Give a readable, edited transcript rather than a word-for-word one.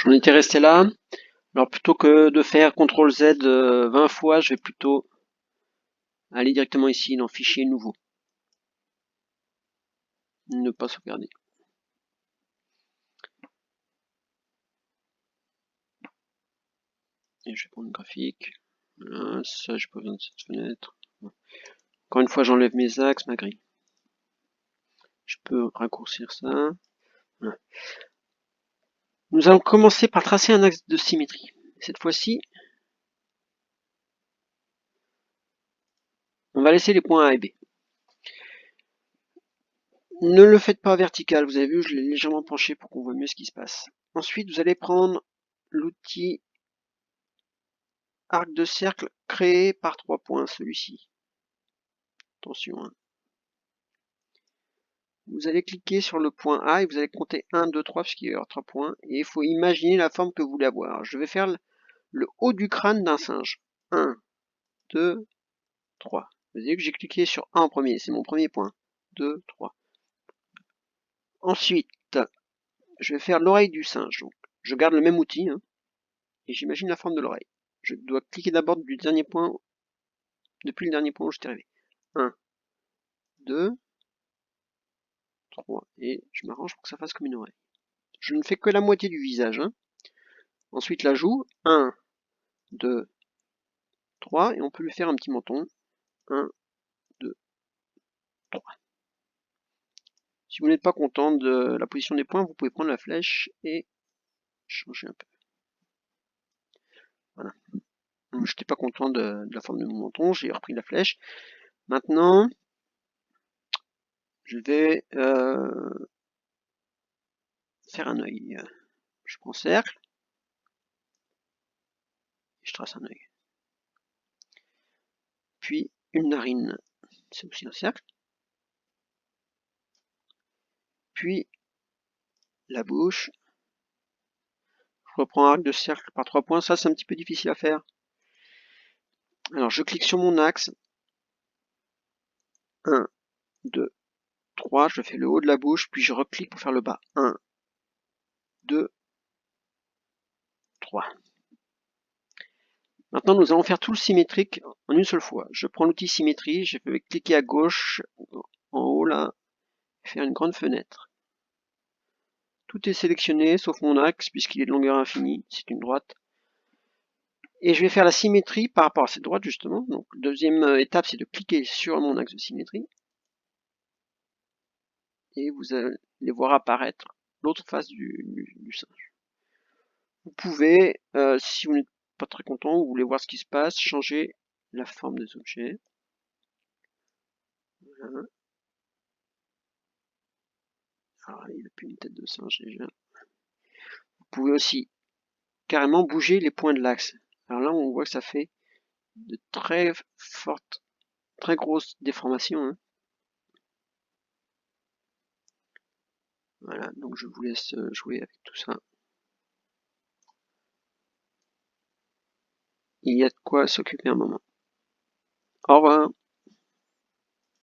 J'en étais resté là. Alors plutôt que de faire CTRL Z 20 fois, je vais plutôt aller directement ici dans Fichier nouveau. Ne pas sauvegarder. Et je vais prendre le graphique. Voilà, ça, j'ai pas besoin de cette fenêtre. Encore une fois, j'enlève mes axes, ma grille. Je peux raccourcir ça. Voilà. Nous allons commencer par tracer un axe de symétrie. Cette fois-ci, on va laisser les points A et B. Ne le faites pas vertical, vous avez vu, je l'ai légèrement penché pour qu'on voit mieux ce qui se passe. Ensuite, vous allez prendre l'outil arc de cercle créé par 3 points, celui-ci. Attention, hein. Vous allez cliquer sur le point A et vous allez compter 1, 2, 3, puisqu'il y a 3 points. Et il faut imaginer la forme que vous voulez avoir. Je vais faire le haut du crâne d'un singe. 1, 2, 3. Vous avez vu que j'ai cliqué sur 1 en premier, c'est mon premier point. 2, 3. Ensuite, je vais faire l'oreille du singe. Donc, je garde le même outil, hein, et j'imagine la forme de l'oreille. Je dois cliquer d'abord du dernier point, depuis le dernier point où j'étais arrivé. 1, 2, 3. Et je m'arrange pour que ça fasse comme une oreille. Je ne fais que la moitié du visage. Hein. Ensuite, la joue. 1, 2, 3. Et on peut lui faire un petit menton. 1, 2, 3. Si vous n'êtes pas content de la position des points, vous pouvez prendre la flèche et changer un peu. Voilà. Je n'étais pas content de la forme de mon menton, j'ai repris la flèche. Maintenant, je vais faire un œil. Je prends cercle, et je trace un œil. Puis une narine, c'est aussi un cercle. Puis la bouche. Je reprends un arc de cercle par 3 points, ça c'est un petit peu difficile à faire. Alors je clique sur mon axe. 1, 2, 3, je fais le haut de la bouche, puis je reclique pour faire le bas. 1, 2, 3. Maintenant, nous allons faire tout le symétrique en une seule fois. Je prends l'outil symétrie, je vais cliquer à gauche, en haut là, faire une grande fenêtre. Tout est sélectionné, sauf mon axe, puisqu'il est de longueur infinie, c'est une droite. Et je vais faire la symétrie par rapport à cette droite, justement. Donc, deuxième étape, c'est de cliquer sur mon axe de symétrie. Et vous allez voir apparaître l'autre face du singe. Vous pouvez, si vous n'êtes pas très content, vous voulez voir ce qui se passe, changer la forme des objets. Voilà. Alors, il n'a plus une tête de singe déjà. Vous pouvez aussi carrément bouger les points de l'axe. Alors là, on voit que ça fait de très fortes, très grosses déformations. Hein. Voilà, donc je vous laisse jouer avec tout ça. Il y a de quoi s'occuper un moment. Au revoir.